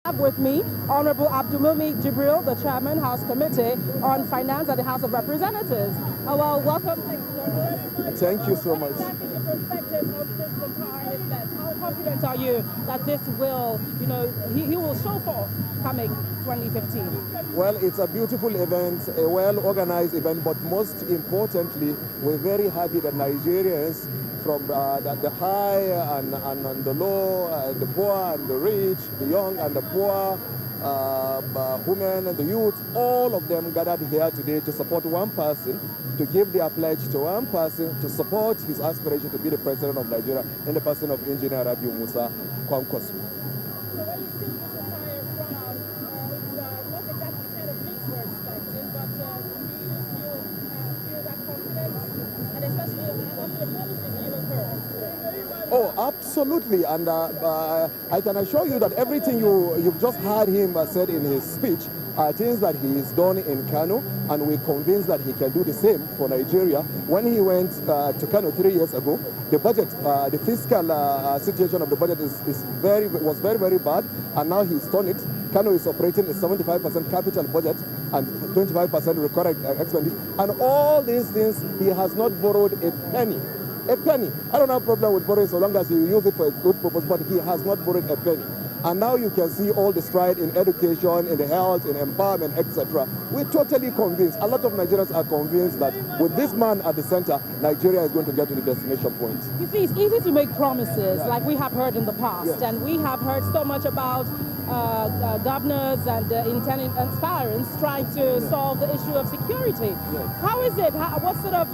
Have with me Honorable Abdulmumi Jibril, the Chairman, House Committee on Finance at the House of Representatives. Well, welcome. Thank you so much. What is your perspective of this entire event? How confident are you that this will, he will show forth coming 2015? Well, it's a beautiful event, a well-organized event, but most importantly, we're very happy that Nigerians from the high and the low, the poor and the rich, the young and the poor, women and the youth, all of them gathered here today to support one person, to give their pledge to one person, to support his aspiration to be the president of Nigeria in the person of Engineer Rabiu Musa Kwankwaso. Oh, absolutely, and I can assure you that everything you've just heard him said in his speech are things that he has done in Kano, and we're convinced that he can do the same for Nigeria. When he went to Kano 3 years ago, the budget, the fiscal situation of the budget was very, very bad, and now he's turned it. Kano is operating a 75% capital budget and 25% recurrent expenditure, and all these things he has not borrowed a penny. A penny. I don't have a problem with borrowing so long as you use it for a good purpose, but he has not borrowed a penny. And now you can see all the stride in education, in the health, in empowerment, etc. We're totally convinced, a lot of Nigerians are convinced that with this man at the center, Nigeria is going to get to the destination point. You see, it's easy to make promises like we have heard in the past, and we have heard so much about governors and intending aspirants trying to solve the issue of security. How is it? What sort of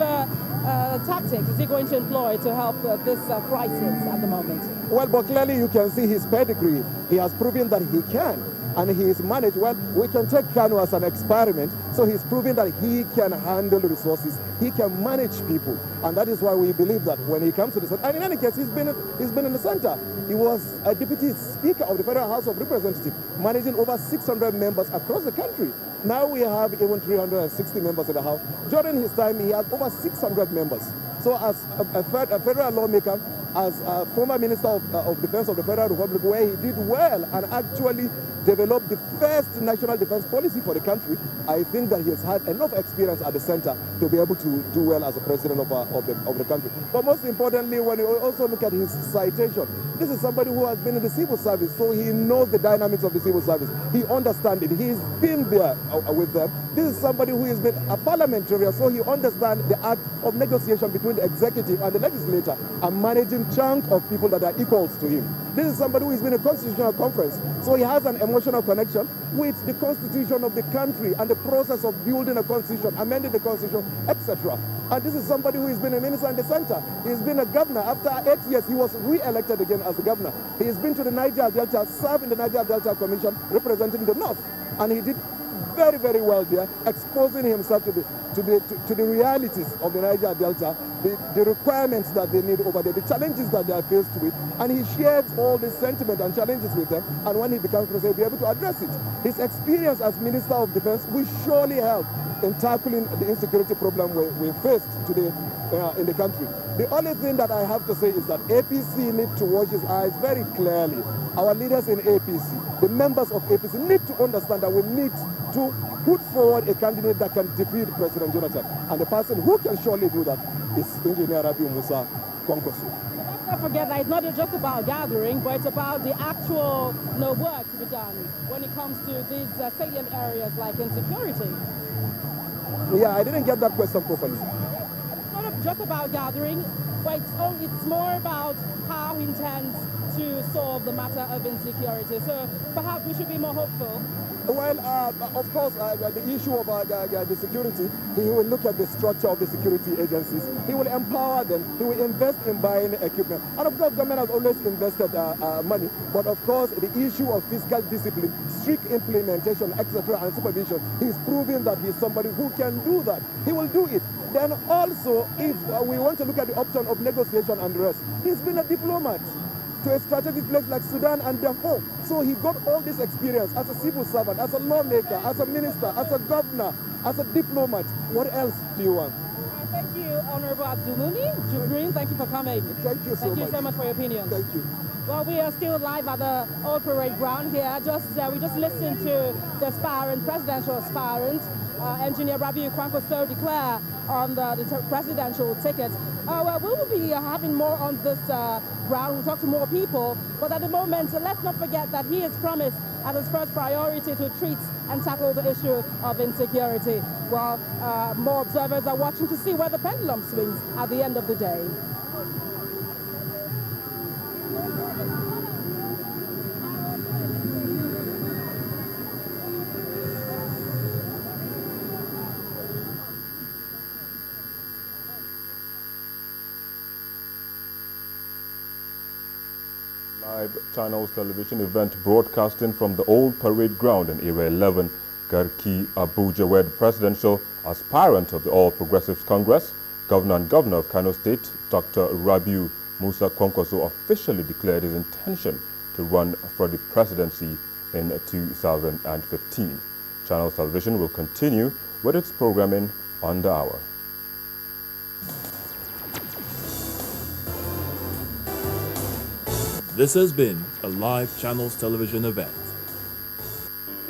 tactics is he going to employ to help this crisis at the moment? Well, but clearly you can see his pedigree. He has proven that he can, and he's managed. Well, we can take Kano as an experiment. So he's proven that he can handle resources, he can manage people, and that is why we believe that when he comes to the center, and in any case, he's been in the center. He was a deputy speaker of the Federal House of Representatives, managing over 600 members across the country. Now we have even 360 members in the House. During his time, he had over 600 members. So as a federal lawmaker, as a former Minister of Defense of the Federal Republic, where he did well and actually developed the first national defense policy for the country, I think that he has had enough experience at the center to be able to do well as a president of the country. But most importantly, when you also look at his citation, this is somebody who has been in the civil service, so he knows the dynamics of the civil service. He understands it. He's been there with them. This is somebody who has been a parliamentarian, so he understands the act of negotiation between the executive and the legislature and managing chunk of people that are equals to him. This is somebody who has been in a constitutional conference, so he has an emotional connection with the constitution of the country and the process of building a constitution, amending the constitution, etc. And this is somebody who has been a minister in the center. He's been a governor. After 8 years, he was re-elected again as a governor. He's been to the Niger Delta, served in the Niger Delta Commission, representing the North, and he did very, very well there, exposing himself to the realities of the Niger Delta, the requirements that they need over there, the challenges that they are faced with, and he shared all these sentiments and challenges with them, and when he becomes president, he'll be able to address it. His experience as Minister of Defense will surely help in tackling the insecurity problem we face today in the country. The only thing that I have to say is that APC need to watch his eyes very clearly. Our leaders in APC, the members of APC need to understand that we need to put forward a candidate that can defeat President Jonathan. And the person who can surely do that is Engineer Rabiu Musa Kwankwaso. Let's not forget that it's not just about gathering, but it's about the actual work to be done when it comes to these salient areas like insecurity. Yeah, I didn't get that question properly. It's not just about gathering, but it's more about how he intends to solve the matter of insecurity. So perhaps we should be more hopeful. Well, of course, the issue of the security, he will look at the structure of the security agencies. He will empower them. He will invest in buying equipment. And of course, government has always invested money. But of course, the issue of fiscal discipline, strict implementation, etc., and supervision, he's proving that he's somebody who can do that. He will do it. Then also, if we want to look at the option of negotiation and the rest, he's been a diplomat to a strategic place like Sudan and Darfur. So he got all this experience as a civil servant, as a lawmaker, as a minister, as a governor, as a diplomat. What else do you want? Thank you, Honorable Abdulmumi Jibril. Thank you for coming. Thank you so much. Thank you so much for your opinion. Thank you. Well, we are still live at the Old Parade Ground here. We just listened to the aspirant, presidential aspirant, Engineer Rabiu Kwankwaso declare on the presidential ticket. Well, we will be having more on this ground. We'll talk to more people. But at the moment, let's not forget that he has promised as his first priority to treat and tackle the issue of insecurity. Well, more observers are watching to see where the pendulum swings at the end of the day. Live Channels Television event broadcasting from the Old Parade Ground in Area 11, Garki, Abuja, where the presidential aspirant of the All Progressives Congress, Governor and Governor of Kano State, Dr. Rabiu Musa Kwankwaso, officially declared his intention to run for the presidency in 2015. Channels Television will continue with its programming on the hour. This has been a live Channels Television event.